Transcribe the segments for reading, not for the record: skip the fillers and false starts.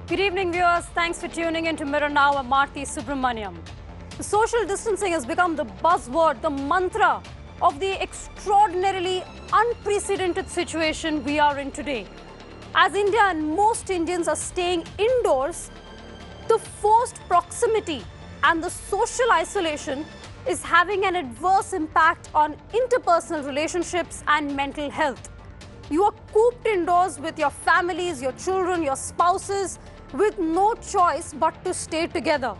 Good evening, viewers. Thanks for tuning in to Mirror Now. I'm Marti Subramaniam. The social distancing has become the buzzword, the mantra of the extraordinarily unprecedented situation we are in today. As India and most Indians are staying indoors, the forced proximity and the social isolation is having an adverse impact on interpersonal relationships and mental health. You are cooped indoors with your families, your children, your spouses, with no choice but to stay together.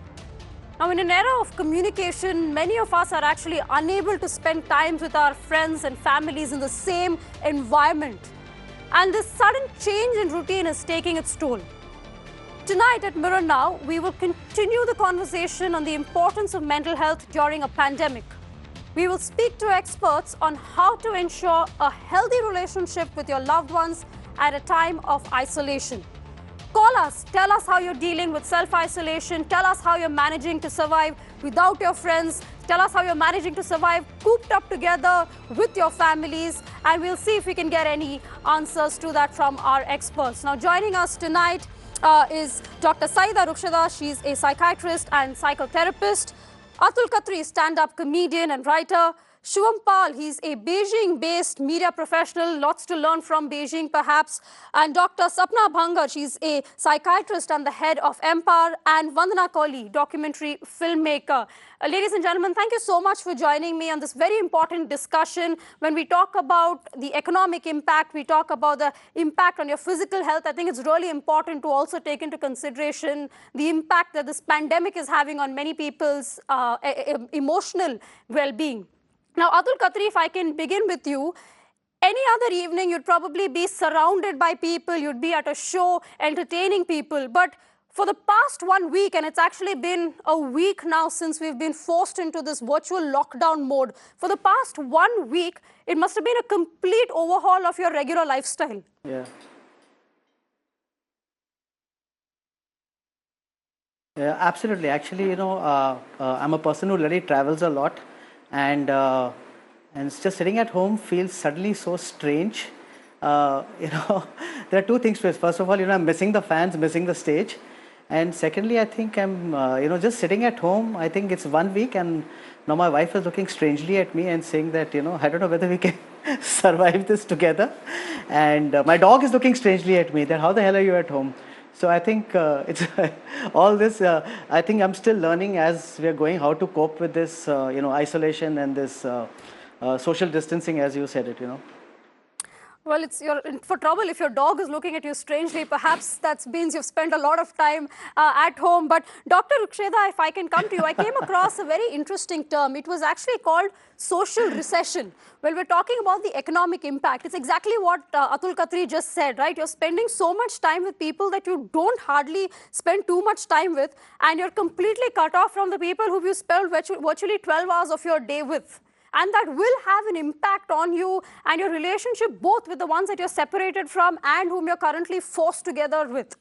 Now, in an era of communication, many of us are actually unable to spend time with our friends and families in the same environment. And this sudden change in routine is taking its toll. Tonight at Mirror Now, we will continue the conversation on the importance of mental health during a pandemic. We will speak to experts on how to ensure a healthy relationship with your loved ones at a time of isolation. Call us, tell us how you're dealing with self-isolation, tell us how you're managing to survive without your friends, tell us how you're managing to survive cooped up together with your families, and we'll see if we can get any answers to that from our experts. Now, joining us tonight is Dr. Syeda Ruksheda. She's a psychiatrist and psychotherapist. Atul Khatri, stand-up comedian and writer. Shivam Pal, he's a Beijing-based media professional, lots to learn from Beijing perhaps. And Dr. Sapna Bhangar, she's a psychiatrist and the head of Empire. And Vandana Kohli, documentary filmmaker. Ladies and gentlemen, thank you so much for joining me on this very important discussion. When we talk about the economic impact, we talk about the impact on your physical health. I think it's really important to also take into consideration the impact that this pandemic is having on many people's emotional well-being. Now, Atul Khatri, if I can begin with you, any other evening you'd probably be surrounded by people, you'd be at a show entertaining people. But for the past 1 week, and it's actually been a week now since we've been forced into this virtual lockdown mode, for the past 1 week, it must have been a complete overhaul of your regular lifestyle. Yeah. Yeah, absolutely. Actually, I'm a person who really travels a lot, and just sitting at home feels suddenly so strange. There are two things to it. First of all, I'm missing the fans, missing the stage, and secondly, I think I'm, just sitting at home. I think it's 1 week, and now my wife is looking strangely at me and saying that, I don't know whether we can survive this together, and my dog is looking strangely at me that how the hell are you at home? So I think it's all this. I think I'm still learning as we are going how to cope with this, isolation and this social distancing, as you said it. Well, you're in for trouble if your dog is looking at you strangely. Perhaps that means you've spent a lot of time at home. But Dr. Ruksheda, if I can come to you, I came across a very interesting term. It was actually called social recession. Well, we're talking about the economic impact. It's exactly what Atul Khatri just said, right? You're spending so much time with people that you don't hardly spend too much time with, and you're completely cut off from the people who you spend virtually 12 hours of your day with. And that will have an impact on you and your relationship, both with the ones that you're separated from and whom you're currently forced together with.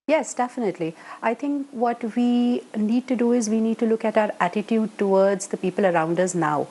Yes, definitely. I think what we need to do is we need to look at our attitude towards the people around us now.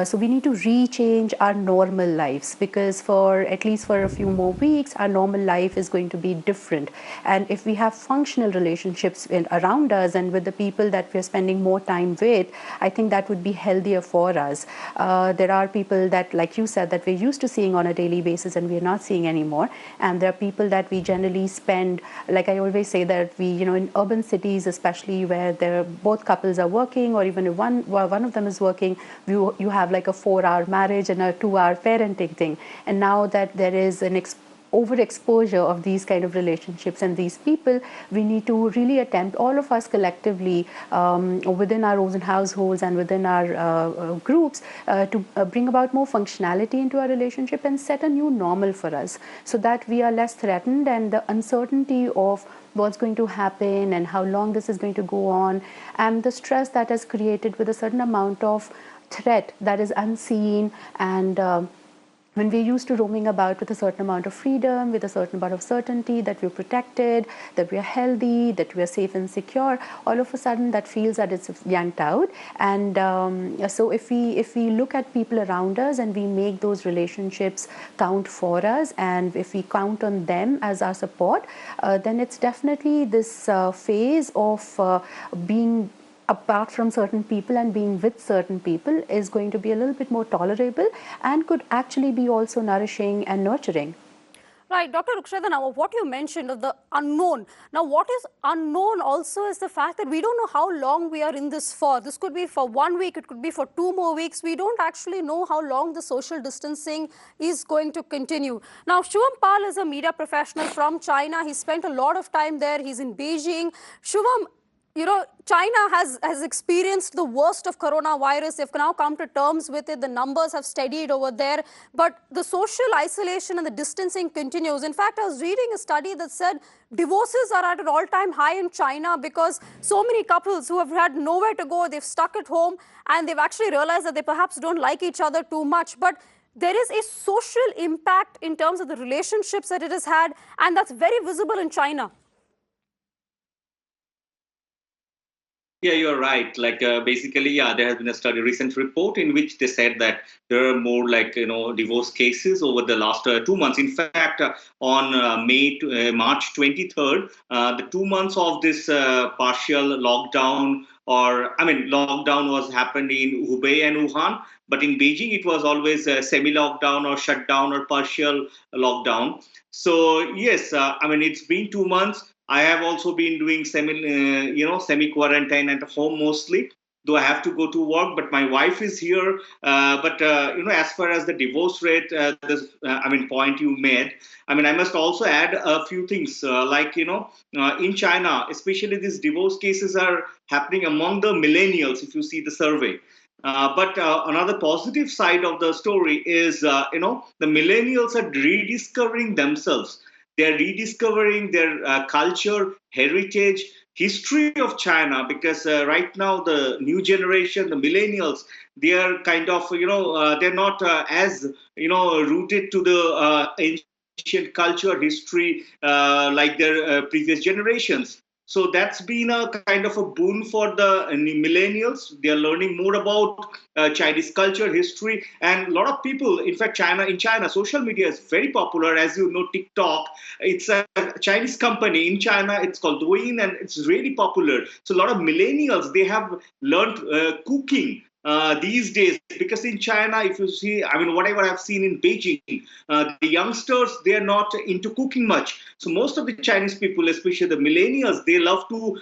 So we need to rechange our normal lives, because at least for a few more weeks, our normal life is going to be different. And if we have functional relationships around us and with the people that we're spending more time with, I think that would be healthier for us. There are people that, like you said, that we're used to seeing on a daily basis and we're not seeing anymore. And there are people that we generally spend, like I always say that we, in urban cities, especially where both couples are working, or even if one of them is working, you have like a 4-hour marriage and a 2-hour parenting thing. And now that there is an overexposure of these kind of relationships and these people, we need to really attempt, all of us collectively, within our own households and within our groups, to bring about more functionality into our relationship and set a new normal for us, so that we are less threatened, and the uncertainty of what's going to happen and how long this is going to go on, and the stress that is created with a certain amount of threat that is unseen and when we're used to roaming about with a certain amount of freedom, with a certain amount of certainty that we're protected, that we're healthy, that we're safe and secure, all of a sudden that feels that it's yanked out. And so if we look at people around us and we make those relationships count for us, and if we count on them as our support, then it's definitely this phase of being apart from certain people and being with certain people is going to be a little bit more tolerable and could actually be also nourishing and nurturing. Right, Dr. Ruksheda, now what you mentioned of the unknown. Now, what is unknown also is the fact that we don't know how long we are in this for. This could be for 1 week, it could be for 2 more weeks. We don't actually know how long the social distancing is going to continue. Now, Shivam Pal is a media professional from China. He spent a lot of time there. He's in Beijing. Shivam, you know, China has experienced the worst of coronavirus. They've now come to terms with it. The numbers have steadied over there. But the social isolation and the distancing continues. In fact, I was reading a study that said divorces are at an all-time high in China because so many couples who have had nowhere to go, they've stuck at home and they've actually realized that they perhaps don't like each other too much. But there is a social impact in terms of the relationships that it has had, and that's very visible in China. Yeah, you're right. Like basically, yeah, there has been a study, recent report in which they said that there are more like divorce cases over the last 2 months. In fact, on March 23rd, the 2 months of this partial lockdown, or I mean, lockdown was happened in Hubei and Wuhan, but in Beijing it was always a semi-lockdown or shutdown or partial lockdown. So yes, I mean it's been 2 months. I have also been doing semi-quarantine at home mostly, though I have to go to work. But my wife is here. But as far as the divorce rate, point you made, I mean, I must also add a few things. In China, especially these divorce cases are happening among the millennials. If you see the survey. But another positive side of the story is, the millennials are rediscovering themselves. They're rediscovering their culture, heritage, history of China, because right now the new generation, the millennials, they are kind of, they're not as, rooted to the ancient culture, history, like their previous generations. So that's been a kind of a boon for the millennials. They are learning more about Chinese culture, history, and a lot of people. In fact, in China, social media is very popular. As you know, TikTok. It's a Chinese company in China. It's called Douyin, and it's really popular. So a lot of millennials, they have learned cooking. These days, because in China, if you see, I mean, whatever I've seen in Beijing, the youngsters, they are not into cooking much. So most of the Chinese people, especially the millennials, they love to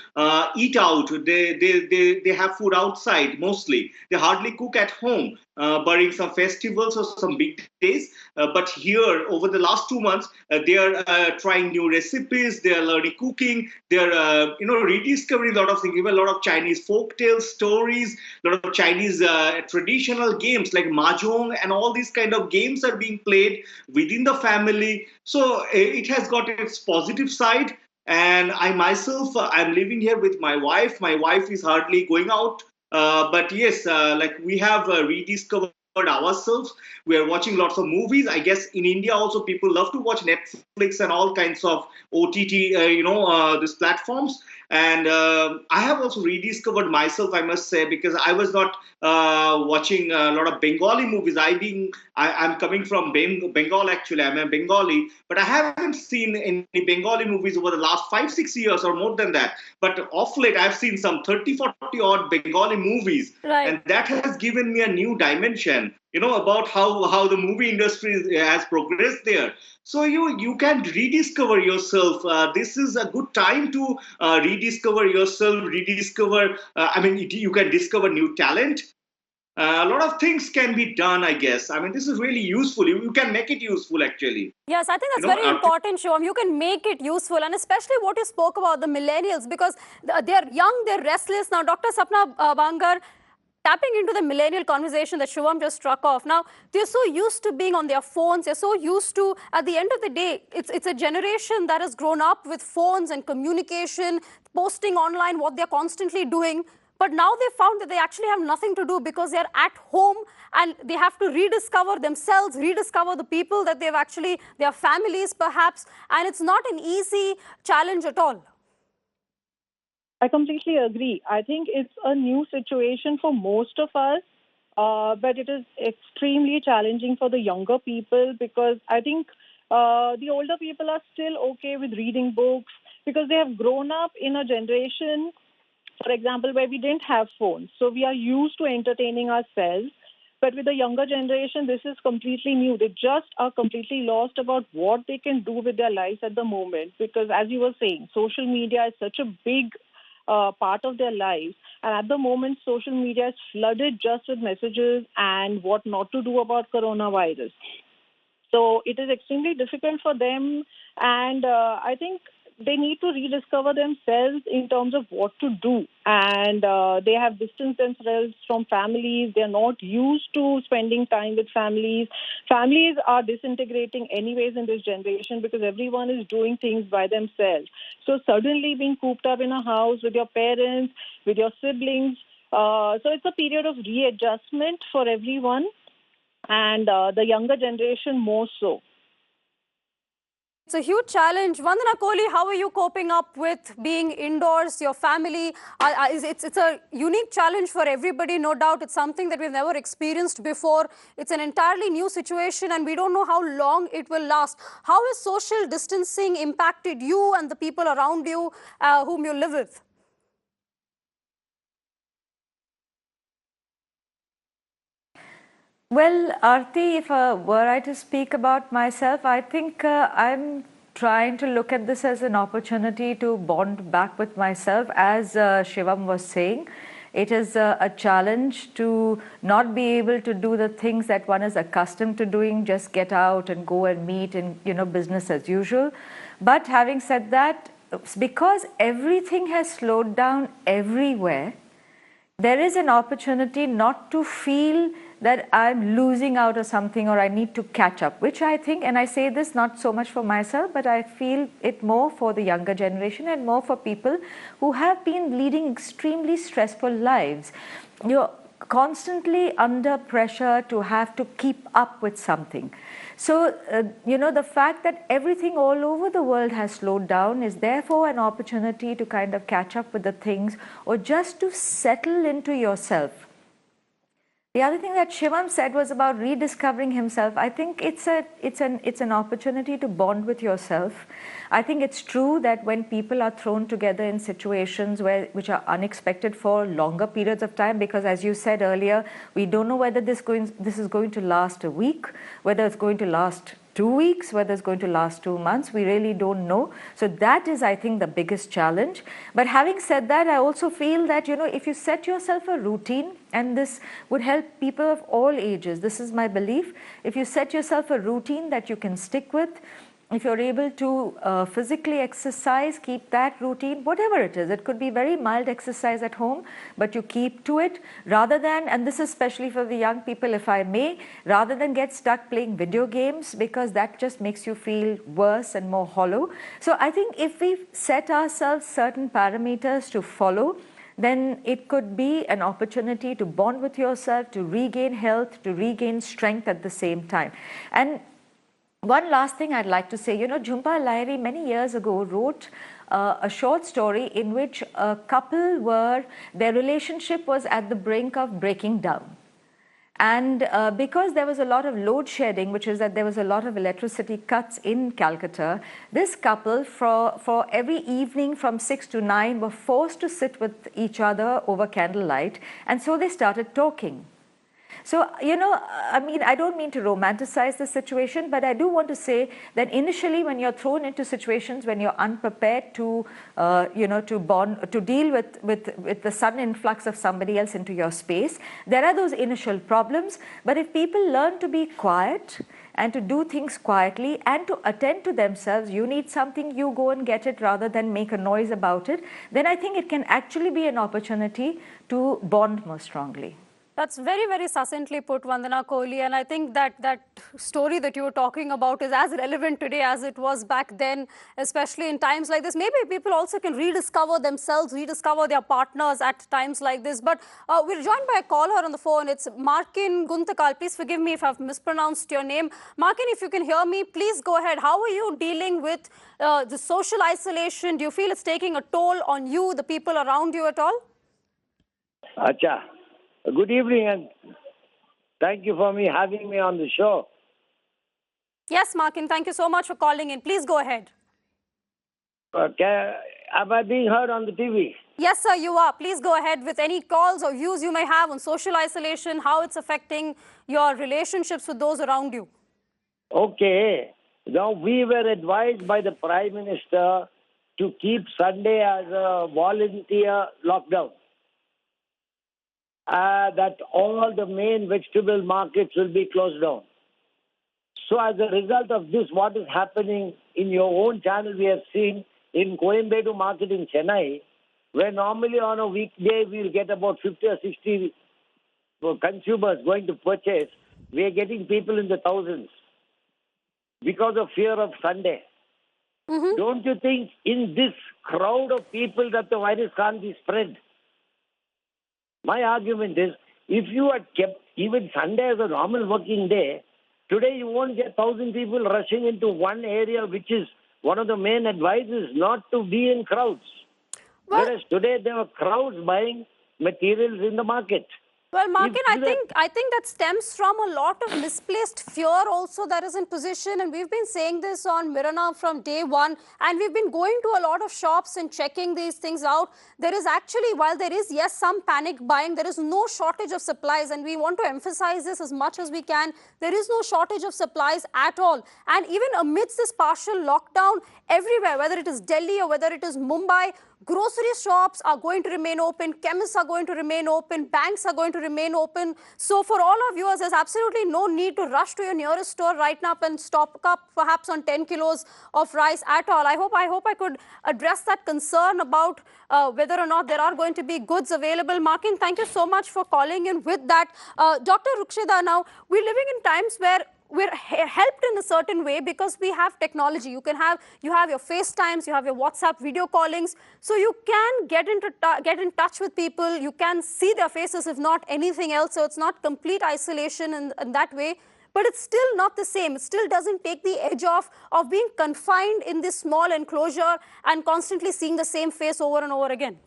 eat out. They have food outside mostly. They hardly cook at home, barring some festivals or some big days. But here, over the last 2 months, they are trying new recipes. They are learning cooking. They are, rediscovering a lot of things. Even a lot of Chinese folk tales, stories, a lot of Chinese traditional games like mahjong, and all these kind of games are being played within the family. So it has got its positive side. And I myself, I'm living here with my wife. My wife is hardly going out. But yes, we have rediscovered ourselves. We are watching lots of movies. I guess in India also people love to watch Netflix and all kinds of OTT, these platforms. And I have also rediscovered myself, I must say, because I was not watching a lot of Bengali movies. I'm coming from Bengal, actually. I'm a Bengali, but I haven't seen any Bengali movies over the last 5-6 years or more than that. But of late, I've seen some 30-40 odd Bengali movies. Right. And that has given me a new dimension, about how the movie industry has progressed there. So you can rediscover yourself. This is a good time to rediscover yourself, you can discover new talent. A lot of things can be done, I guess. I mean, this is really useful. You can make it useful, actually. Yes, I think that's very important, Shivam. You can make it useful, and especially what you spoke about, the millennials, because they're young, they're restless. Now, Dr. Sapna Bangar, tapping into the millennial conversation that Shivam just struck off. Now, they're so used to being on their phones. They're so used to, at the end of the day, it's a generation that has grown up with phones and communication, posting online what they're constantly doing. But now they found that they actually have nothing to do because they're at home and they have to rediscover themselves, rediscover the people that they've actually, their families perhaps, and it's not an easy challenge at all. I completely agree. I think it's a new situation for most of us, but it is extremely challenging for the younger people because I think the older people are still okay with reading books because they have grown up in a generation, for example, where we didn't have phones. So we are used to entertaining ourselves. But with the younger generation, this is completely new. They just are completely lost about what they can do with their lives at the moment. Because as you were saying, social media is such a big part of their lives. And at the moment, social media is flooded just with messages and what not to do about coronavirus. So it is extremely difficult for them. And I think they need to rediscover themselves in terms of what to do. And they have distanced themselves from families. They're not used to spending time with families. Families are disintegrating anyways in this generation because everyone is doing things by themselves. So suddenly being cooped up in a house with your parents, with your siblings. So it's a period of readjustment for everyone, and the younger generation more so. It's a huge challenge. Vandana Kohli, how are you coping up with being indoors, your family? It's a unique challenge for everybody, no doubt. It's something that we've never experienced before. It's an entirely new situation and we don't know how long it will last. How has social distancing impacted you and the people around you whom you live with? Well, Aarti, if were I to speak about myself, I think I'm trying to look at this as an opportunity to bond back with myself. As Shivam was saying, it is a challenge to not be able to do the things that one is accustomed to doing, just get out and go and meet and, business as usual. But having said that, because everything has slowed down everywhere, there is an opportunity not to feel that I'm losing out or something or I need to catch up, which I think, and I say this not so much for myself, but I feel it more for the younger generation and more for people who have been leading extremely stressful lives. You're constantly under pressure to have to keep up with something. So, the fact that everything all over the world has slowed down is therefore an opportunity to kind of catch up with the things or just to settle into yourself. The other thing that Shivam said was about rediscovering himself. I think it's an opportunity to bond with yourself. I think it's true that when people are thrown together in situations which are unexpected for longer periods of time, because as you said earlier, we don't know whether this is going to last a week, whether it's going to last 2 weeks, whether it's going to last 2 months, we really don't know. So that is, I think, the biggest challenge. But having said that, I also feel that, if you set yourself a routine, and this would help people of all ages, this is my belief, if you set yourself a routine that you can stick with, if you're able to physically exercise, keep that routine, whatever it is. It could be very mild exercise at home, but you keep to it rather than, and this is especially for the young people, if I may, rather than get stuck playing video games because that just makes you feel worse and more hollow. So I think if we set ourselves certain parameters to follow, then it could be an opportunity to bond with yourself, to regain health, to regain strength at the same time. And one last thing I'd like to say, Jhumpa Lahiri many years ago wrote a short story in which a couple their relationship was at the brink of breaking down. And because there was a lot of load shedding, which is that there was a lot of electricity cuts in Calcutta, this couple for every evening from 6 to 9 were forced to sit with each other over candlelight. And so they started talking. So, I don't mean to romanticize the situation, but I do want to say that initially when you're thrown into situations when you're unprepared to, to bond, to deal with the sudden influx of somebody else into your space, there are those initial problems. But if people learn to be quiet and to do things quietly and to attend to themselves, you need something, you go and get it rather than make a noise about it, then I think it can actually be an opportunity to bond more strongly. That's very, very succinctly put, Vandana Kohli. And I think that story that you were talking about is as relevant today as it was back then, especially in times like this. Maybe people also can rediscover themselves, rediscover their partners at times like this. But we're joined by a caller on the phone. It's Markin Guntakal. Please forgive me if I've mispronounced your name. Markin, if you can hear me, please go ahead. How are you dealing with the social isolation? Do you feel it's taking a toll on you, the people around you at all? Acha. Good evening and thank you for having me on the show. Yes, Markin, thank you so much for calling in. Please go ahead. Am I being heard on the TV? Yes, sir, you are. Please go ahead with any calls or views you may have on social isolation, how it's affecting your relationships with those around you. Okay. Now, we were advised by the Prime Minister to keep Sunday as a volunteer lockdown. That all the main vegetable markets will be closed down. So as a result of this, what is happening in your own channel, we have seen in Coimbatore market in Chennai, where normally on a weekday we'll get about 50 or 60 consumers going to purchase, we are getting people in the thousands because of fear of Sunday. Mm-hmm. Don't you think in this crowd of people that the virus can't be spread? My argument is, if you had kept even Sunday as a normal working day, today you won't get 1,000 people rushing into one area, which is one of the main advices not to be in crowds. Well, whereas today there are crowds buying materials in the market. Well, Markin, I think that stems from a lot of misplaced fear also that is in position, and we've been saying this on Mirror Now from day one, and we've been going to a lot of shops and checking these things out. There is actually, while there is, yes, some panic buying, there is no shortage of supplies, and we want to emphasize this as much as we can. There is no shortage of supplies at all. And even amidst this partial lockdown, everywhere, whether it is Delhi or whether it is Mumbai, grocery shops are going to remain open, chemists are going to remain open, banks are going to remain open. So for all our viewers, there's absolutely no need to rush to your nearest store right now and stock up perhaps on 10 kilos of rice at all. I hope I could address that concern about whether or not there are going to be goods available. Markin, thank you so much for calling in with that. Dr. Ruksheda, now we're living in times where we're helped in a certain way because we have technology. You have your FaceTimes, you have your WhatsApp video callings, so you can get in touch with people. You can see their faces, if not anything else. So it's not complete isolation in that way, but it's still not the same. It still doesn't take the edge off of being confined in this small enclosure and constantly seeing the same face over and over again.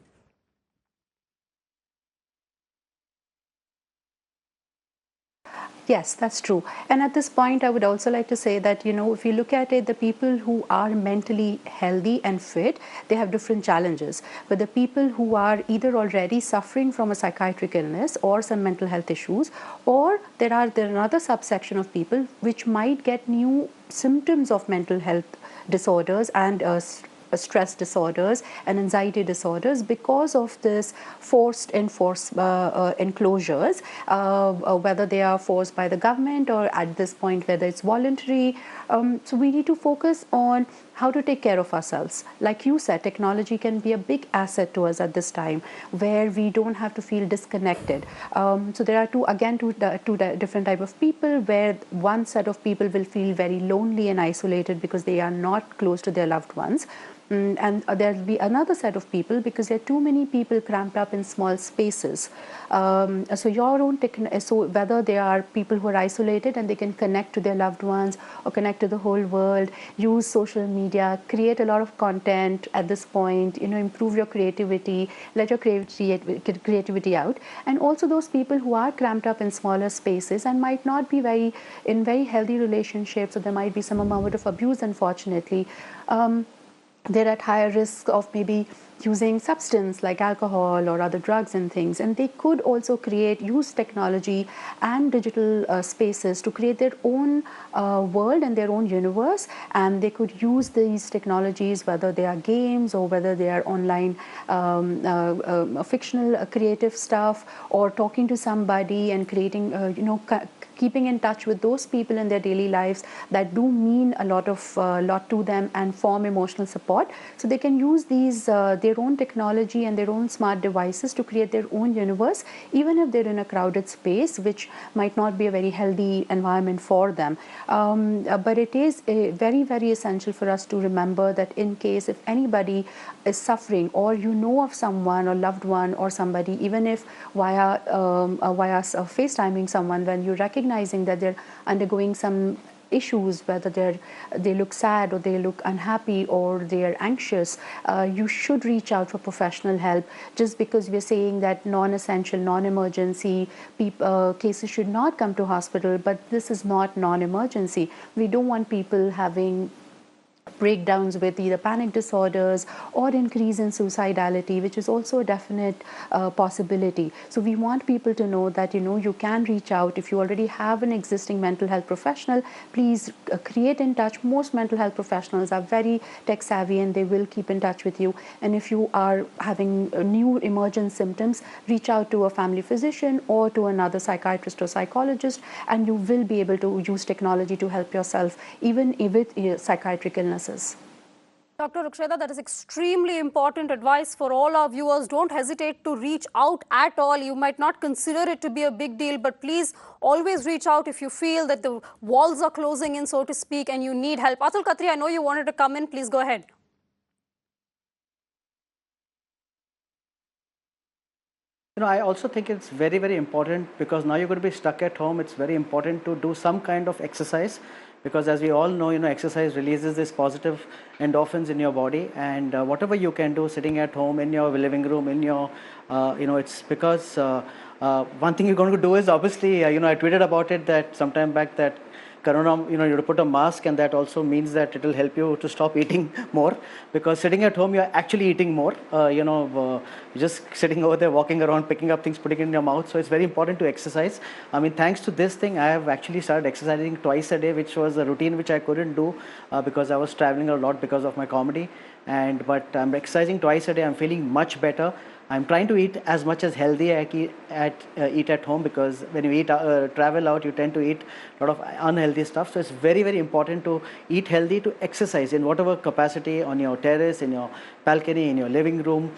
Yes, that's true. And at this point, I would also like to say that, if you look at it, the people who are mentally healthy and fit, they have different challenges. But the people who are either already suffering from a psychiatric illness or some mental health issues, or there are another subsection of people which might get new symptoms of mental health disorders and stress disorders and anxiety disorders because of this forced enclosures, whether they are forced by the government or at this point whether it's voluntary. So we need to focus on how to take care of ourselves. Like you said, technology can be a big asset to us at this time where we don't have to feel disconnected. So there are two different type of people, where one set of people will feel very lonely and isolated because they are not close to their loved ones. And there will be another set of people because there are too many people cramped up in small spaces. So whether they are people who are isolated and they can connect to their loved ones or connect to the whole world, use social media, create a lot of content at this point, improve your creativity, let your creativity out. And also those people who are cramped up in smaller spaces and might not be in very healthy relationships, so there might be some amount of abuse, unfortunately. They're at higher risk of maybe using substance like alcohol or other drugs and things, and they could also use technology and digital spaces to create their own world and their own universe, and they could use these technologies, whether they are games or whether they are online fictional creative stuff, or talking to somebody and creating keeping in touch with those people in their daily lives that do mean a lot to them and form emotional support. So they can use these their own technology and their own smart devices to create their own universe, even if they're in a crowded space, which might not be a very healthy environment for them. But it is very, very essential for us to remember that in case if anybody is suffering, or you know of someone or loved one or somebody, even if via FaceTiming someone, when you're recognizing that they're undergoing some issues, whether they look sad or they look unhappy or they are anxious, you should reach out for professional help. Just because we're saying that non-essential, non-emergency cases should not come to hospital, but this is not non-emergency. We don't want people having breakdowns with either panic disorders or increase in suicidality, which is also a definite possibility. So we want people to know that you can reach out. If you already have an existing mental health professional, please create in touch. Most mental health professionals are very tech savvy and they will keep in touch with you. And if you are having new emergent symptoms, reach out to a family physician or to another psychiatrist or psychologist, and you will be able to use technology to help yourself even with psychiatric illnesses. Dr. Ruksheda, that is extremely important advice for all our viewers. Don't hesitate to reach out at all. You might not consider it to be a big deal, but please always reach out if you feel that the walls are closing in, so to speak, and you need help. Atul Khatri, I know you wanted to come in. Please go ahead. I also think it's very, very important, because now you're going to be stuck at home. It's very important to do some kind of exercise, because as we all know, exercise releases this positive endorphins in your body, and whatever you can do sitting at home in your living room, in your, it's because one thing you're going to do is obviously, I tweeted about it that sometime back that Corona, you have to put a mask, and that also means that it will help you to stop eating more, because sitting at home, you're actually eating more, just sitting over there, walking around, picking up things, putting it in your mouth. So it's very important to exercise. I mean, thanks to this thing, I have actually started exercising twice a day, which was a routine which I couldn't do because I was traveling a lot because of my comedy. But I'm exercising twice a day. I'm feeling much better. I'm trying to eat as much as healthy I eat at home, because when you travel out, you tend to eat a lot of unhealthy stuff. So it's very, very important to eat healthy, to exercise in whatever capacity, on your terrace, in your balcony, in your living room,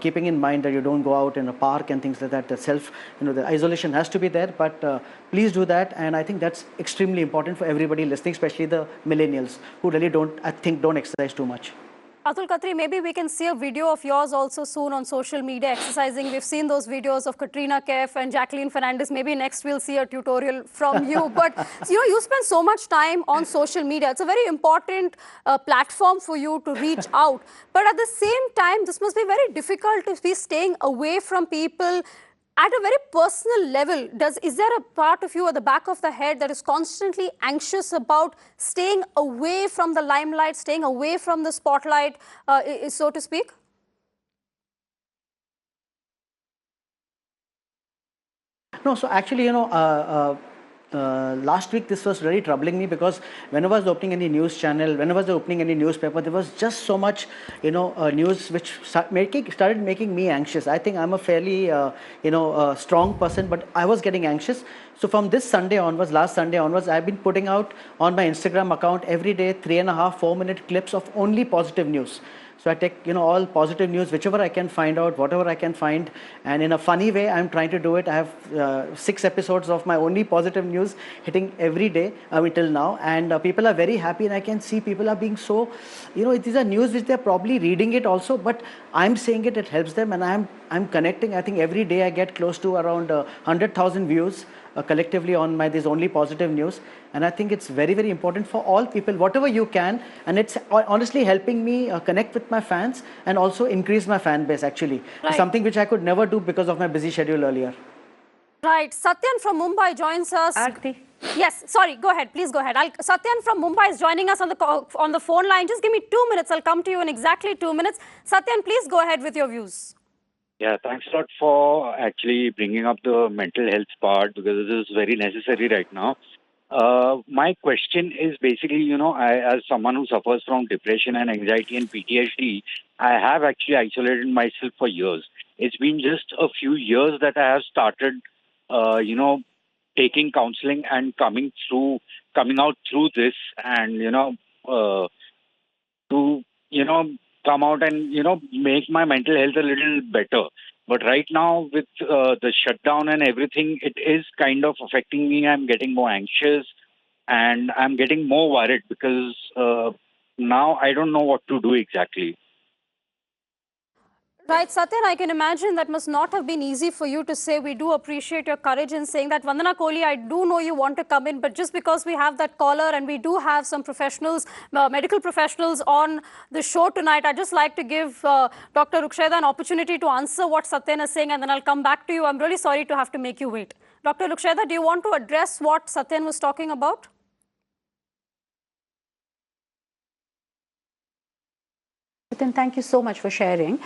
keeping in mind that you don't go out in a park and things like that. The isolation has to be there, but please do that. And I think that's extremely important for everybody listening, especially the millennials who really don't exercise too much. Atul Khatri, maybe we can see a video of yours also soon on social media exercising. We've seen those videos of Katrina Kaif and Jacqueline Fernandez. Maybe next we'll see a tutorial from you. But you spend so much time on social media. It's a very important platform for you to reach out. But at the same time, this must be very difficult to be staying away from people at a very personal level. Is there a part of you at the back of the head that is constantly anxious about staying away from the limelight, staying away from the spotlight, so to speak? No, so actually, last week this was really troubling me, because whenever I was opening any news channel, whenever I was opening any newspaper, there was just so much, news which started making me anxious. I think I'm a fairly, strong person, but I was getting anxious. So from this Sunday onwards, last Sunday onwards, I've been putting out on my Instagram account every day 3.5 4-minute clips of only positive news. So I take, all positive news, whichever I can find out, whatever I can find. And in a funny way, I'm trying to do it. I have 6 episodes of my only positive news hitting every day till now. And people are very happy. And I can see people are being so, these are news which they're probably reading it also. But I'm saying it helps them. And I'm connecting. I think every day I get close to around 100,000 views collectively on this only positive news. And I think it's very, very important for all people, whatever you can. And it's honestly helping me connect with my fans and also increase my fan base, actually. Right. Something which I could never do because of my busy schedule earlier. Right. Satyan from Mumbai joins us. Aarti. Yes, sorry, go ahead. Please go ahead. Satyan from Mumbai is joining us on the phone line. Just give me 2 minutes. I'll come to you in exactly 2 minutes. Satyan, please go ahead with your views. Yeah, thanks a lot for actually bringing up the mental health part, because this is very necessary right now. My question is basically, as someone who suffers from depression and anxiety and PTSD, I have actually isolated myself for years. It's been just a few years that I have started, taking counseling and coming out through this, and to come out and make my mental health a little better. But right now, with the shutdown and everything, it is kind of affecting me. I'm getting more anxious and I'm getting more worried because now I don't know what to do exactly. Right, Satyan, I can imagine that must not have been easy for you to say. We do appreciate your courage in saying that. Vandana Kohli, I do know you want to come in, but just because we have that caller and we do have some professionals, medical professionals on the show tonight, I'd just like to give Dr. Ruksheda an opportunity to answer what Satyan is saying, and then I'll come back to you. I'm really sorry to have to make you wait. Dr. Ruksheda, do you want to address what Satyan was talking about? Then thank you so much for sharing.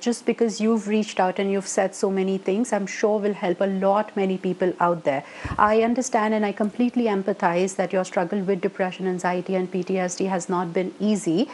Just because you've reached out and you've said so many things, I'm sure will help a lot many people out there. I understand and I completely empathize that your struggle with depression, anxiety, and PTSD has not been easy,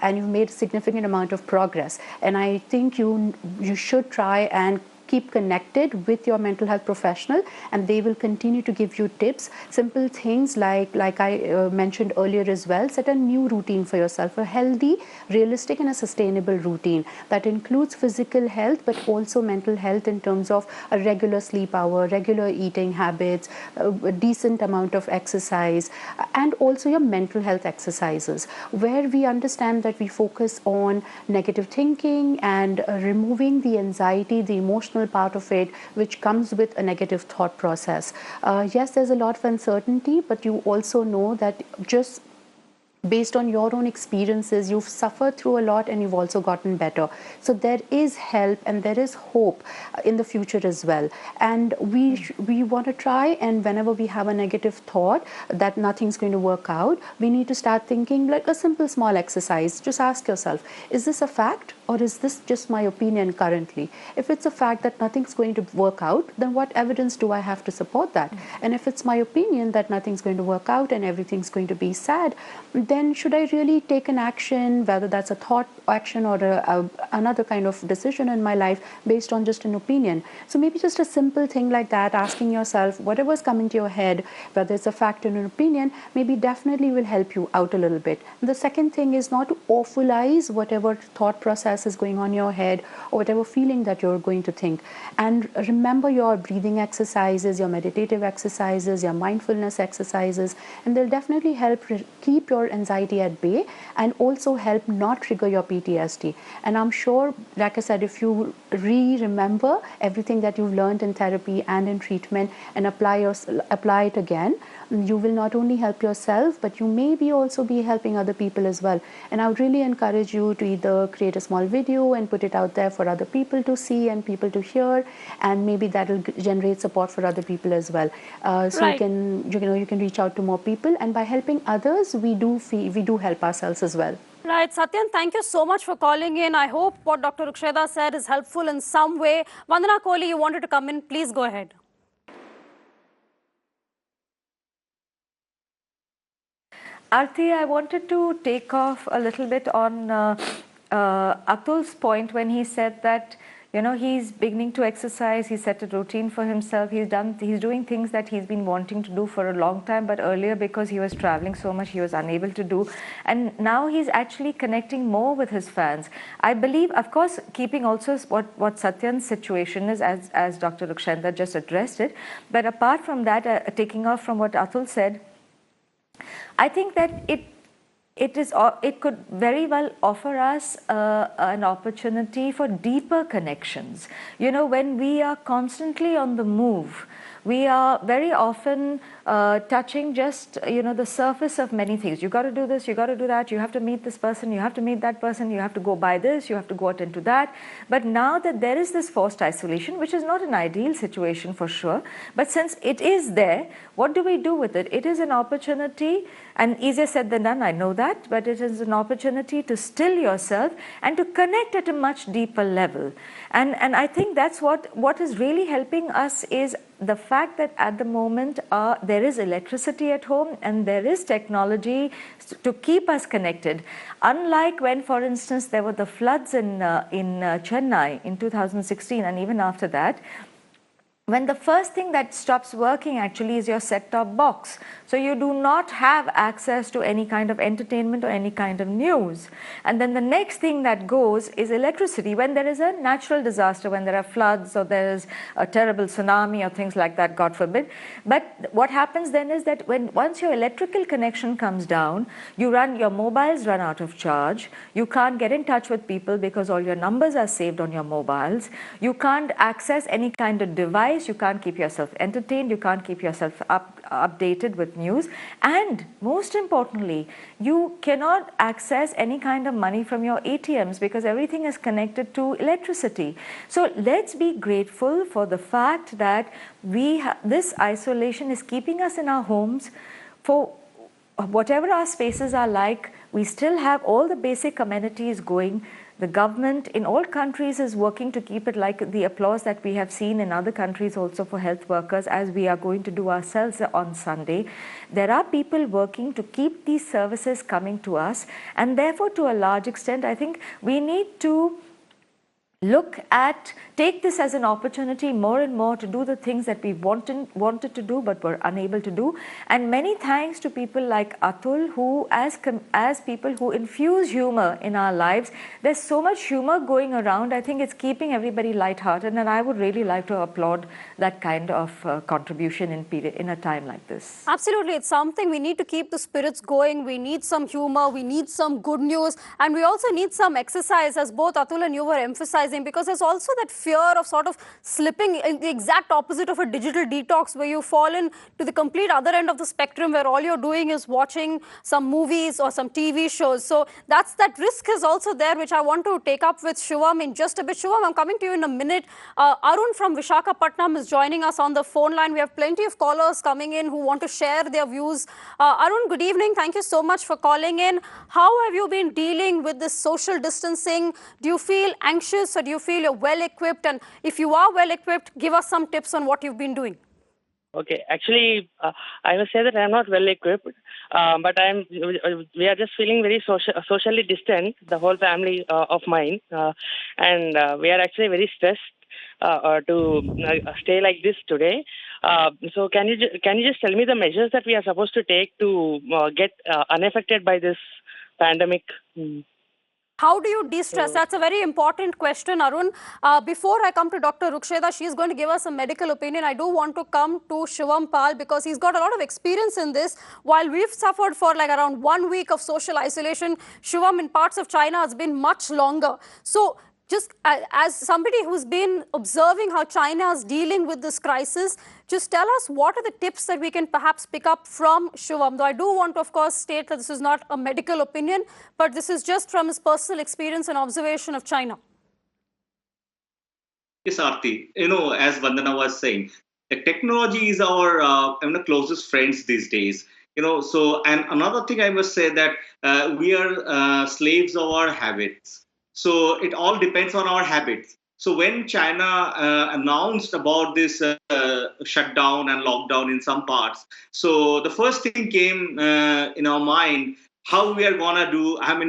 and you've made a significant amount of progress. And I think you should try and keep connected with your mental health professional, and they will continue to give you tips, simple things like I mentioned earlier as well. Set a new routine for yourself, a healthy, realistic, and a sustainable routine that includes physical health but also mental health in terms of a regular sleep hour, regular eating habits, a decent amount of exercise, and also your mental health exercises, where we understand that we focus on negative thinking and removing the anxiety, the emotional part of it, which comes with a negative thought process. Yes, there's a lot of uncertainty, but you also know that just based on your own experiences, you've suffered through a lot and you've also gotten better. So there is help and there is hope in the future as well. And we want to try, and whenever we have a negative thought that nothing's going to work out, we need to start thinking like a simple small exercise. Just ask yourself, is this a fact or is this just my opinion currently? If it's a fact that nothing's going to work out, then what evidence do I have to support that? And if it's my opinion that nothing's going to work out and everything's going to be sad, then should I really take an action, whether that's a thought action or another kind of decision in my life based on just an opinion? So maybe just a simple thing like that, asking yourself whatever's coming to your head, whether it's a fact or an opinion, maybe definitely will help you out a little bit. And the second thing is not to awfulize whatever thought process is going on in your head or whatever feeling that you're going to think. And remember your breathing exercises, your meditative exercises, your mindfulness exercises, and they'll definitely help keep your anxiety at bay and also help not trigger your PTSD. And I'm sure, like I said, if you remember everything that you've learned in therapy and in treatment and apply it again, you will not only help yourself, but you may be also be helping other people as well. And I would really encourage you to either create a small video and put it out there for other people to see and people to hear, and maybe that will generate support for other people as well. So Right. you can reach out to more people, and by helping others, we do help ourselves as well. Right, Satyan, thank you so much for calling in. I hope what Dr. Ruksheda said is helpful in some way. Vandana Kohli, you wanted to come in. Please go ahead. Arti, I wanted to take off a little bit on Atul's point when he said that, he's beginning to exercise, he set a routine for himself, he's doing things that he's been wanting to do for a long time, but earlier because he was traveling so much, he was unable to do. And now he's actually connecting more with his fans. I believe, of course, keeping also what Satyan's situation is, as Dr. Ruksheda just addressed it. But apart from that, taking off from what Atul said, I think that it could very well offer us an opportunity for deeper connections. When we are constantly on the move, we are very often touching just the surface of many things. You got to do this, you got to do that, you have to meet this person, you have to meet that person, you have to go buy this, you have to go attend to that. But now that there is this forced isolation, which is not an ideal situation for sure, but since it is there, what do we do with it? It is an opportunity, and easier said than done, I know that, but it is an opportunity to still yourself and to connect at a much deeper level. And I think that's what is really helping us is the fact that at the moment there is electricity at home and there is technology to keep us connected. Unlike when, for instance, there were the floods in Chennai in 2016 and even after that, when the first thing that stops working actually is your set-top box. So you do not have access to any kind of entertainment or any kind of news. And then the next thing that goes is electricity. When there is a natural disaster, when there are floods or there is a terrible tsunami or things like that, God forbid. But what happens then is that once your electrical connection comes down, your mobiles run out of charge. You can't get in touch with people because all your numbers are saved on your mobiles. You can't access any kind of device. You can't keep yourself entertained. You can't keep yourself updated with news. And most importantly, you cannot access any kind of money from your ATMs because everything is connected to electricity. So let's be grateful for the fact that this isolation is keeping us in our homes. For whatever our spaces are like, we still have all the basic amenities going. The government in all countries is working to keep it like the applause that we have seen in other countries also for health workers, as we are going to do ourselves on Sunday. There are people working to keep these services coming to us, and therefore to a large extent I think we need to take this as an opportunity more and more to do the things that we wanted to do but were unable to do. And many thanks to people like Atul, who as people who infuse humor in our lives. There's so much humor going around. I think it's keeping everybody lighthearted, and I would really like to applaud that kind of contribution in a time like this. Absolutely, it's something we need to keep the spirits going. We need some humor, we need some good news, and we also need some exercise, as both Atul and you were emphasizing, because there's also that fear of sort of slipping in the exact opposite of a digital detox, where you fall in to the complete other end of the spectrum, where all you're doing is watching some movies or some TV shows. So that risk is also there, which I want to take up with Shivam in just a bit. Shivam, I'm coming to you in a minute. Arun from Visakhapatnam is joining us on the phone line. We have plenty of callers coming in who want to share their views. Arun, good evening. Thank you so much for calling in. How have you been dealing with this social distancing? Do you feel anxious, or do you feel you're well equipped? And if you are well equipped, give us some tips on what you've been doing. Okay, actually, I must say that I'm not well equipped, but we are just feeling very socially distant, the whole family of mine, and we are actually very stressed to stay like this today. So can you just tell me the measures that we are supposed to take to get unaffected by this pandemic? How do you de-stress? That's a very important question, Arun. Before I come to Dr. Ruksheda, she's going to give us a medical opinion. I do want to come to Shivam Pal because he's got a lot of experience in this. While we've suffered for like around 1 week of social isolation, Shivam, in parts of China has been much longer. So just as somebody who's been observing how China is dealing with this crisis, just tell us what are the tips that we can perhaps pick up from Shivam. Though I do want to, of course, state that this is not a medical opinion, but this is just from his personal experience and observation of China. Yes, Aarti. As Vandana was saying, the technology is our closest friends these days. So, and another thing I must say that we are slaves of our habits. So it all depends on our habits. So when China announced about this shutdown and lockdown in some parts, so the first thing came in our mind, how we are going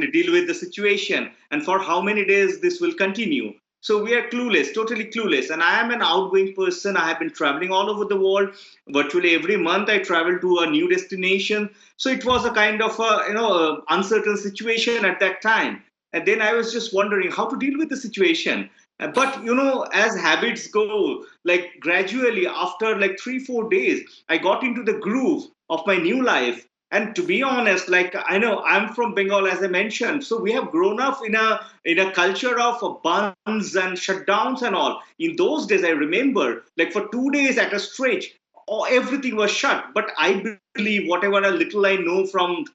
to deal with the situation and for how many days this will continue. So we are clueless, totally clueless. And I am an outgoing person. I have been traveling all over the world. Virtually every month I travel to a new destination. So it was a kind of uncertain situation at that time. And then I was just wondering how to deal with the situation. But, as habits go, like gradually after like 3-4 days, I got into the groove of my new life. And to be honest, like I know I'm from Bengal, as I mentioned. So we have grown up in a culture of bans and shutdowns and all. In those days, I remember like for 2 days at a stretch, everything was shut. But I believe whatever a little I know from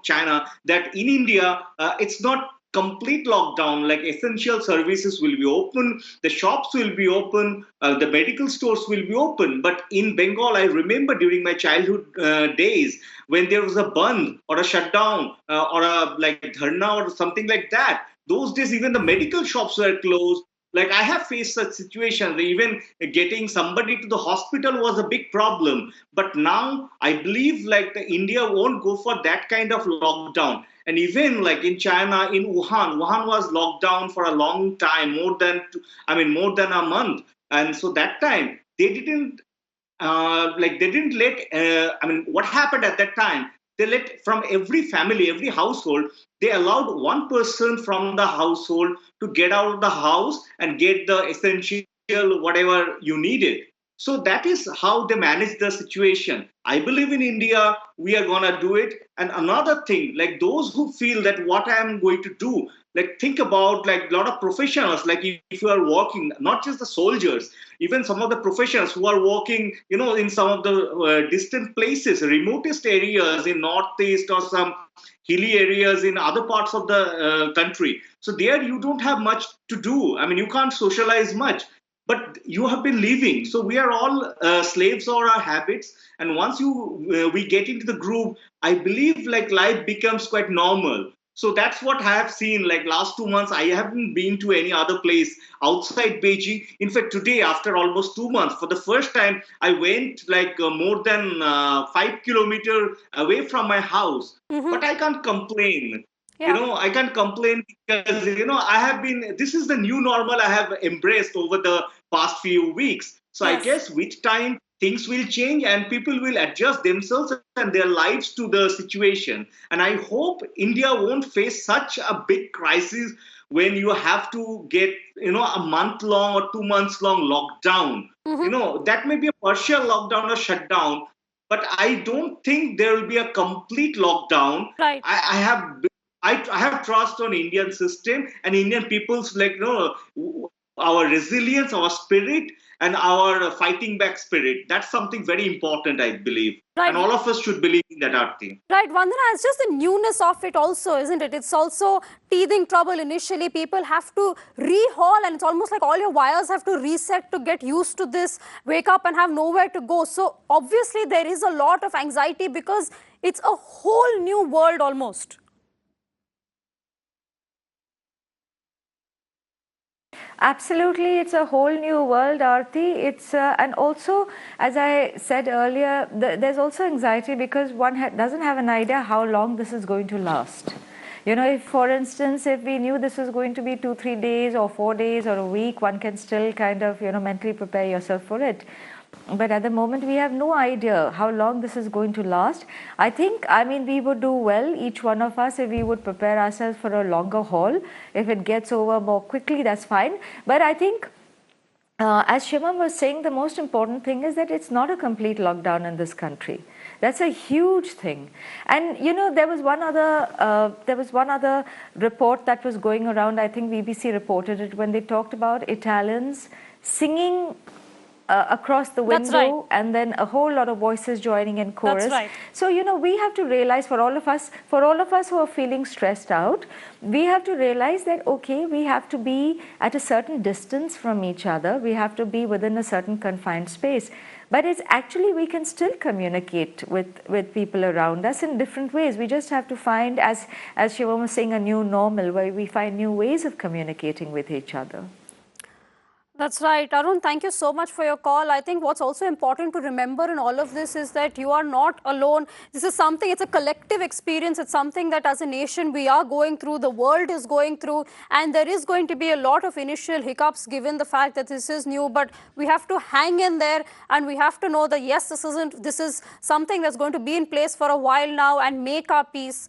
China, that in India it's not complete lockdown. Like essential services will be open, the shops will be open, the medical stores will be open. But in Bengal, I remember during my childhood days when there was a band or a shutdown or a like dharna or something like that. Those days, even the medical shops were closed. Like I have faced such situations. Even getting somebody to the hospital was a big problem. But now I believe like the India won't go for that kind of lockdown. And even like in China, in Wuhan was locked down for a long time, more than a month. And so that time, they didn't they didn't let, I mean, what happened at that time, they let from every family, every household, they allowed one person from the household to get out of the house and get the essential whatever you needed. So that is how they manage the situation. I believe in India, we are gonna do it. And another thing, like those who feel that what I am going to do, like think about like a lot of professionals, like if you are working, not just the soldiers, even some of the professionals who are working, you know, in some of the distant places, remotest areas in northeast or some hilly areas in other parts of the country. So there you don't have much to do. I mean, you can't socialize much, but you have been living. So we are all slaves of our habits, and once we get into the groove, I believe like life becomes quite normal. So that's what I have seen. Like last 2 months, I haven't been to any other place outside Beijing. In fact, today, after almost 2 months, for the first time, I went like more than 5 kilometers away from my house. But I can't complain. You Yeah. know, I can't complain because, you know, I have been, this is the new normal I have embraced over the past few weeks. So I Yes. guess with time, things will change and people will adjust themselves and their lives to the situation. And I hope India won't face such a big crisis when you have to get, you know, a month long or 2 months long lockdown. You know, that may be a partial lockdown or shutdown, but I don't think there will be a complete lockdown. Right. I have I have trust on Indian system and Indian people's, like, you know, our resilience, our spirit, and our fighting back spirit. That's something very important, I believe, Right. and all of us should believe in that, Aarti. Right, Vandana, it's just the newness of it also, isn't it? It's also teething trouble initially. People have to rehaul, and it's almost like all your wires have to reset to get used to this, wake up and have nowhere to go. So obviously there is a lot of anxiety because it's a whole new world almost. Absolutely, it's a whole new world, Aarti. It's and also, as I said earlier, there's also anxiety because one doesn't have an idea how long this is going to last. You know, if, for instance, if we knew this was going to be 2-3 days or 4 days or a week, one can still kind of, you know, mentally prepare yourself for it. But at the moment, we have no idea how long this is going to last. I think, I mean, we would do well, each one of us, if we would prepare ourselves for a longer haul. If it gets over more quickly, that's fine. But I think, as Shivam was saying, the most important thing is that it's not a complete lockdown in this country. That's a huge thing. And you know, there was one other report that was going around. I think BBC reported it when they talked about Italians singing across the window. That's right. And then a whole lot of voices joining in chorus. That's right. So, you know, we have to realize, for all of us who are feeling stressed out, we have to realize that, okay, we have to be at a certain distance from each other. We have to be within a certain confined space. But it's actually, we can still communicate with people around us in different ways. We just have to find, as Shivam was saying, a new normal where we find new ways of communicating with each other. That's right. Arun, thank you so much for your call. I think what's also important to remember in all of this is that you are not alone. This is something, it's a collective experience. It's something that as a nation we are going through, the world is going through, and there is going to be a lot of initial hiccups given the fact that this is new, but we have to hang in there and we have to know that yes, this is something that's going to be in place for a while now and make our peace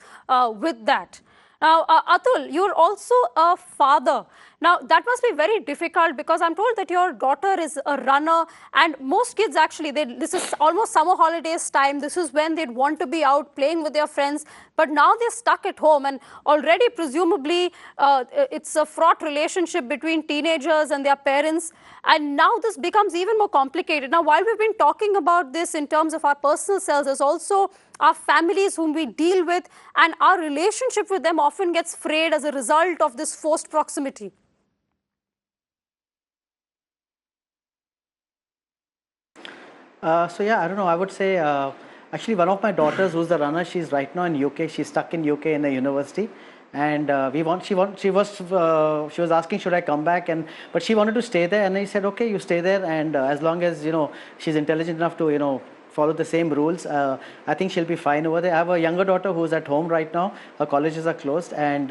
with that. Now, Atul, you're also a father. Now, that must be very difficult because I'm told that your daughter is a runner, and most kids actually, this is almost summer holidays time. This is when they'd want to be out playing with their friends, but now they're stuck at home, and already presumably it's a fraught relationship between teenagers and their parents, and now this becomes even more complicated. Now, while we've been talking about this in terms of our personal selves, there's also our families whom we deal with, and our relationship with them often gets frayed as a result of this forced proximity. So yeah, I don't know. I would say actually one of my daughters, who's the runner, she's right now in UK. She's stuck in UK in a university, and she was asking should I come back, but she wanted to stay there, and I said okay, you stay there, and as long as she's intelligent enough to follow the same rules, I think she'll be fine over there. I have a younger daughter who's at home right now. Her colleges are closed, and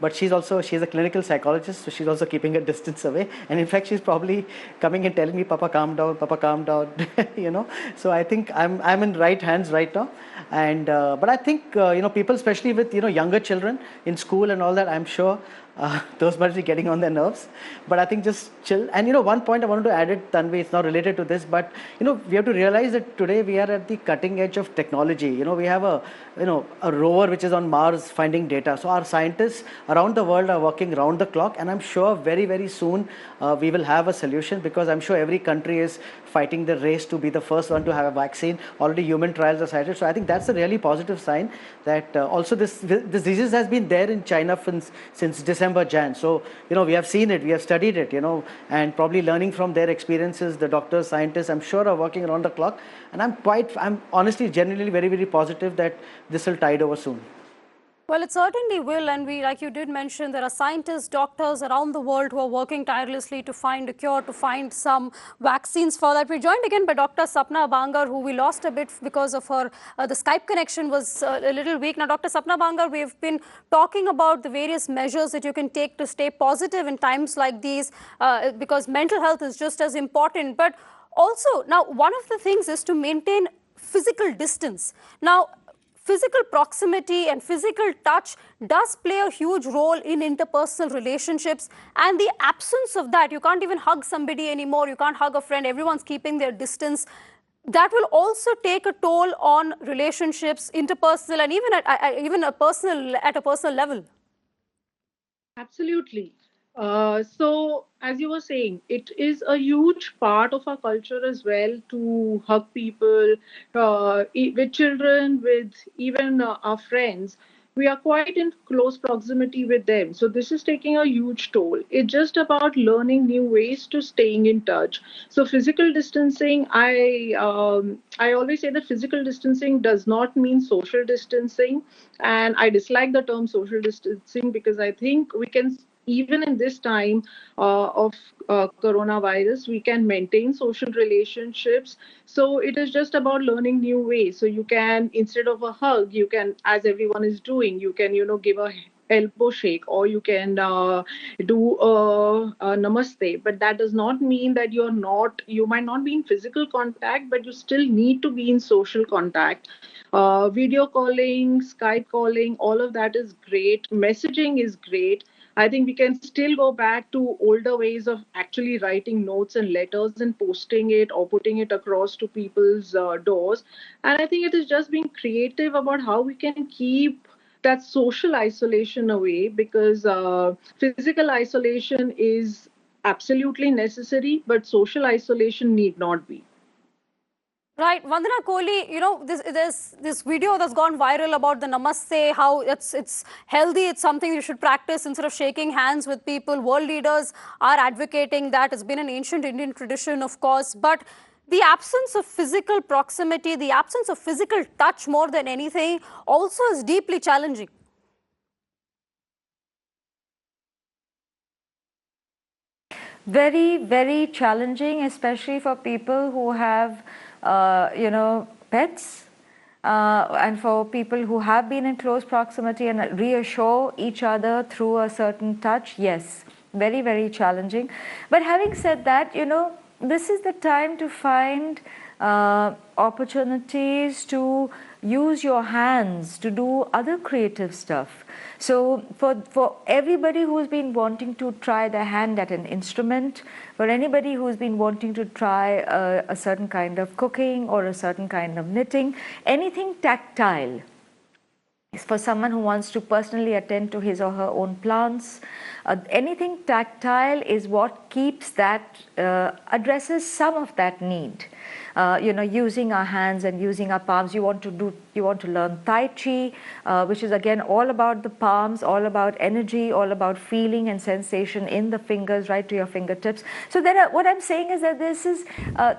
but she's a clinical psychologist, so she's also keeping a distance away. And in fact, she's probably coming and telling me, "Papa, calm down. Papa, calm down." You know. So I think I'm in right hands right now. And but I think people, especially with younger children in school and all that, I'm sure those must be getting on their nerves. But I think just chill. And one point I wanted to add it, Tanvi, it's not related to this, but we have to realize that today we are at the cutting edge of technology. We have a rover which is on Mars finding data. So our scientists around the world are working round the clock, and I'm sure very, very soon we will have a solution, because I'm sure every country is fighting the race to be the first one to have a vaccine. Already human trials are cited. So I think that's a really positive sign that also this disease has been there in China since December, Jan. So, we have seen it, we have studied it, and probably learning from their experiences, the doctors, scientists, I'm sure are working around the clock. And I'm honestly, genuinely very, very positive that this will tide over soon. Well, it certainly will, and like you did mention, there are scientists, doctors around the world who are working tirelessly to find a cure, to find some vaccines for that. We're joined again by Dr. Sapna Bangar, who we lost a bit because of her, the Skype connection was a little weak. Now, Dr. Sapna Bangar, we've been talking about the various measures that you can take to stay positive in times like these, because mental health is just as important. But also, now, one of the things is to maintain physical distance. Now, physical proximity and physical touch does play a huge role in interpersonal relationships, and the absence of that, you can't even hug somebody anymore, you can't hug a friend, everyone's keeping their distance. That will also take a toll on relationships, interpersonal, and even at a personal level. Absolutely. So, as you were saying, it is a huge part of our culture as well to hug people, with children, with even our friends. We are quite in close proximity with them. So this is taking a huge toll. It's just about learning new ways to staying in touch. So physical distancing, I always say that physical distancing does not mean social distancing. And I dislike the term social distancing, because I think we can, even in this time of coronavirus, we can maintain social relationships. So it is just about learning new ways. So you can, instead of a hug, you can, as everyone is doing, you can, give a elbow shake, or you can do a namaste. But that does not mean that you might not be in physical contact, but you still need to be in social contact. Video calling, Skype calling, all of that is great. Messaging is great. I think we can still go back to older ways of actually writing notes and letters and posting it or putting it across to people's doors. And I think it is just being creative about how we can keep that social isolation away, because physical isolation is absolutely necessary, but social isolation need not be. Right, Vandana Kohli, there's this video that's gone viral about the namaste, how it's healthy, it's something you should practice instead of shaking hands with people. World leaders are advocating that. It's been an ancient Indian tradition, of course, but the absence of physical proximity, the absence of physical touch more than anything also is deeply challenging. Very, very challenging, especially for people who have pets, and for people who have been in close proximity and reassure each other through a certain touch. Yes, very, very challenging. But having said that, this is the time to find opportunities to use your hands to do other creative stuff. So for everybody who's been wanting to try their hand at an instrument, for anybody who's been wanting to try a certain kind of cooking or a certain kind of knitting, anything tactile. For someone who wants to personally attend to his or her own plants, anything tactile is what keeps that, addresses some of that need. Using our hands and using our palms. You want to learn Tai Chi, which is again all about the palms, all about energy, all about feeling and sensation in the fingers, right to your fingertips. So what I'm saying is that this is,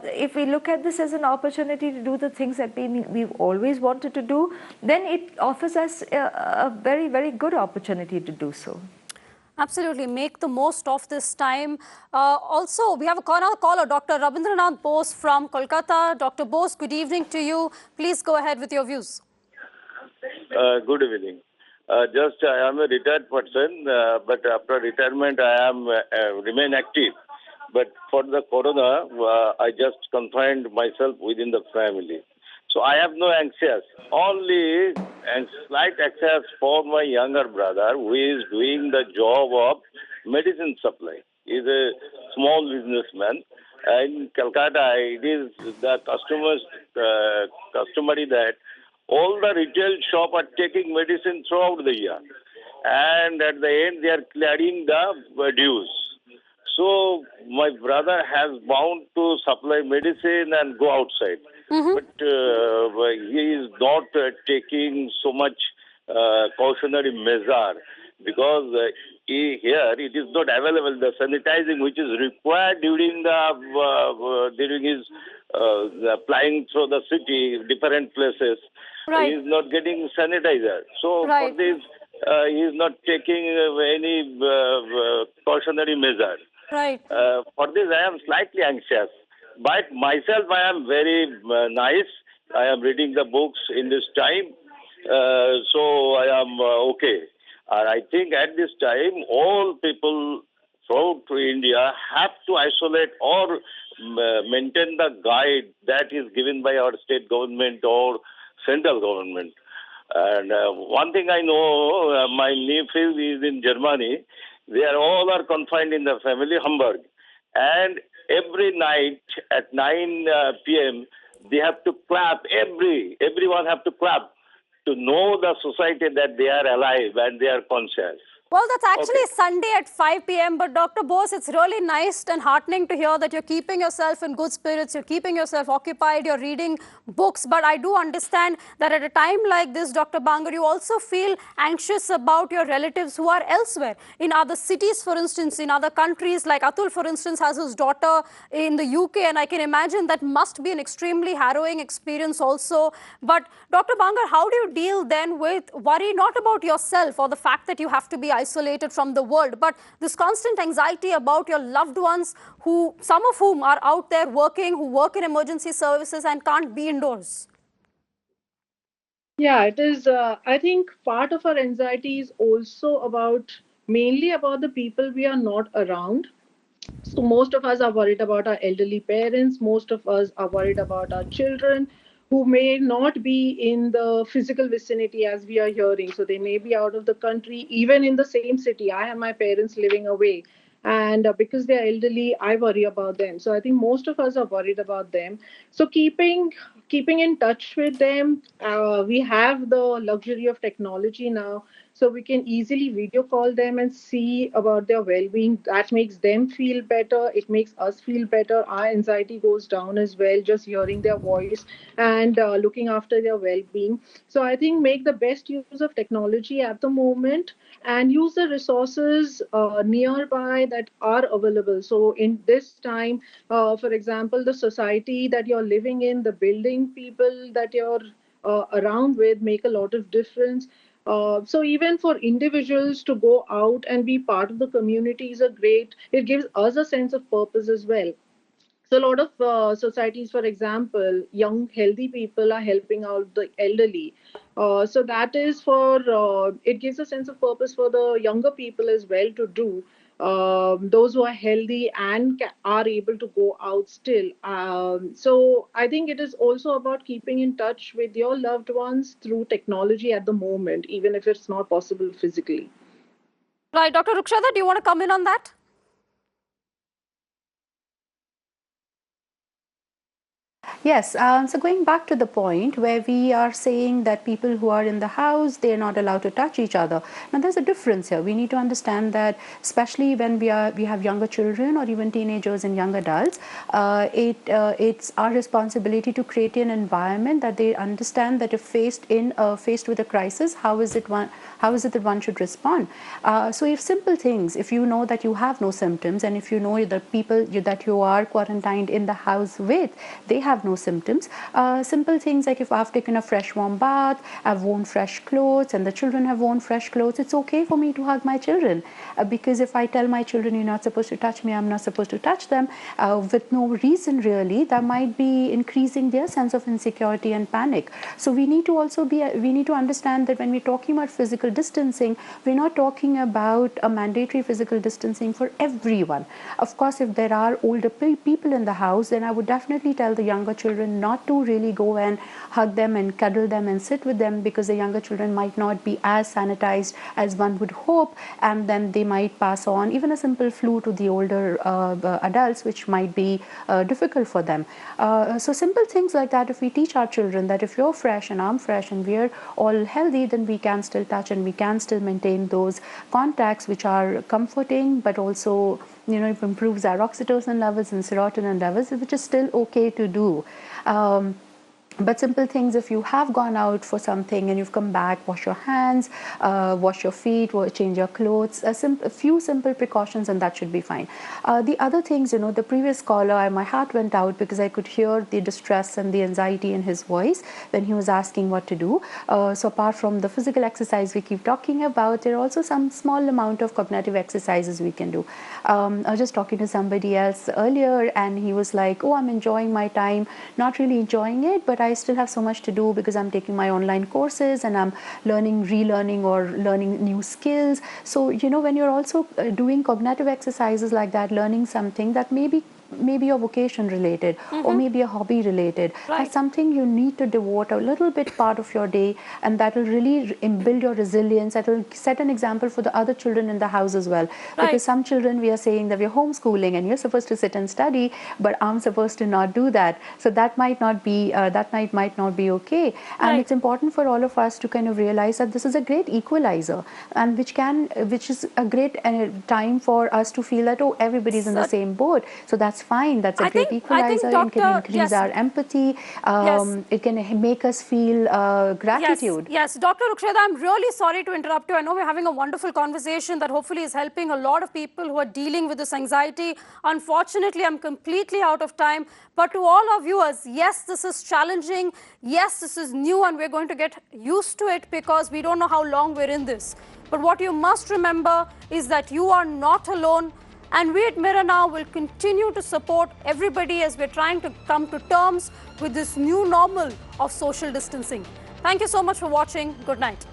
if we look at this as an opportunity to do the things that we've always wanted to do, then it offers us a very, very good opportunity to do so. Absolutely. Make the most of this time. Also, we have another caller, Dr. Rabindranath Bose from Kolkata. Dr. Bose, good evening to you. Please go ahead with your views. Good evening. I am a retired person, but after retirement, I am remain active. But for the corona, I just confined myself within the family. So I have no anxious, only slight anxious for my younger brother who is doing the job of medicine supply. He is a small businessman. In Calcutta, it is the customary that all the retail shop are taking medicine throughout the year, and at the end they are clearing the dues. So my brother has bound to supply medicine and go outside, but he is not taking so much cautionary measure because here it is not available. The sanitizing which is required during his flying through the city, different places, he is not getting sanitizer. So for this, he is not taking any cautionary measure. Right. For this, I am slightly anxious. But myself, I am very nice. I am reading the books in this time. So I am okay. And I think at this time, all people throughout India have to isolate or maintain the guide that is given by our state government or central government. And one thing I know, my nephew is in Germany. They are all confined in the family, Hamburg. And every night at 9 p.m., they have to clap. Everyone have to clap to know the society that they are alive and they are conscious. Well, that's actually Sunday at 5 p.m. But Dr. Bose, it's really nice and heartening to hear that you're keeping yourself in good spirits, you're keeping yourself occupied, you're reading books. But I do understand that at a time like this, Dr. Bangar, you also feel anxious about your relatives who are elsewhere, in other cities, for instance, in other countries. Like Atul, for instance, has his daughter in the UK, and I can imagine that must be an extremely harrowing experience also. But Dr. Bangar, how do you deal then with worry not about yourself or the fact that you have to be isolated from the world, but this constant anxiety about your loved ones, who some of whom are out there working, who work in emergency services and can't be indoors? Yeah, it is. I think part of our anxiety is also mainly about the people we are not around. So most of us are worried about our elderly parents. Most of us are worried about our children who may not be in the physical vicinity as we are hearing. So they may be out of the country, even in the same city. I have my parents living away. And because they're elderly, I worry about them. So I think most of us are worried about them. So keeping in touch with them, we have the luxury of technology now. So we can easily video call them and see about their well-being. That makes them feel better. It makes us feel better. Our anxiety goes down as well, just hearing their voice and looking after their well-being. So I think make the best use of technology at the moment and use the resources nearby that are available. So in this time, for example, the society that you're living in, the building people that you're around with make a lot of difference. So even for individuals to go out and be part of the community is it gives us a sense of purpose as well. So a lot of societies, for example, young, healthy people are helping out the elderly. So that is it gives a sense of purpose for the younger people as well to do. Those who are healthy and are able to go out still. So I think it is also about keeping in touch with your loved ones through technology at the moment, even if it's not possible physically. Right. Dr. Ruksheda, do you want to come in on that? Yes, so going back to the point where we are saying that people who are in the house, they're not allowed to touch each other. Now, there's a difference here. We need to understand that, especially when we have younger children or even teenagers and young adults, it's our responsibility to create an environment that they understand that if faced with a crisis, how is it that one should respond? So if simple things, if you know that you have no symptoms and if you know the people that you are quarantined in the house with, they have no no symptoms. Simple things like if I've taken a fresh warm bath, I've worn fresh clothes, and the children have worn fresh clothes, it's okay for me to hug my children. Because if I tell my children, you're not supposed to touch me, I'm not supposed to touch them, with no reason really, that might be increasing their sense of insecurity and panic. So we need to also we need to understand that when we're talking about physical distancing, we're not talking about a mandatory physical distancing for everyone. Of course, if there are older people in the house, then I would definitely tell the younger children not to really go and hug them and cuddle them and sit with them, because the younger children might not be as sanitized as one would hope, and then they might pass on even a simple flu to the older adults, which might be difficult for them. So simple things like that, if we teach our children that if you're fresh and I'm fresh and we're all healthy, then we can still touch and we can still maintain those contacts which are comforting, but also, you know, it improves our oxytocin levels and serotonin levels, which is still okay to do. But simple things, if you have gone out for something and you've come back, wash your hands, wash your feet, change your clothes, a few simple precautions, and that should be fine. The other things, you know, the previous caller, my heart went out because I could hear the distress and the anxiety in his voice when he was asking what to do. So apart from the physical exercise we keep talking about, there are also some small amount of cognitive exercises we can do. I was just talking to somebody else earlier, and he was like, oh, I'm enjoying my time, not really enjoying it, but I still have so much to do because I'm taking my online courses and I'm learning, relearning or learning new skills. So, you know, when you're also doing cognitive exercises like that, learning something that maybe your vocation related or maybe a hobby related, that's something you need to devote a little bit part of your day, and that will really build your resilience. That will set an example for the other children in the house as well, because some children, we are saying that we're homeschooling and you're supposed to sit and study, but I'm supposed to not do that. So that might not be might not be okay. And it's important for all of us to kind of realize that this is a great equalizer, and which is a great time for us to feel that, oh, everybody's in the same boat. So that's fine. That's a great equalizer. It can increase our empathy. It can make us feel gratitude. Yes, Dr. Ruksheda, I'm really sorry to interrupt you. I know we're having a wonderful conversation that hopefully is helping a lot of people who are dealing with this anxiety. Unfortunately, I'm completely out of time. But to all our viewers, yes, this is challenging. Yes, this is new, and we're going to get used to it because we don't know how long we're in this. But what you must remember is that you are not alone. And we at Mirror Now will continue to support everybody as we're trying to come to terms with this new normal of social distancing. Thank you so much for watching. Good night.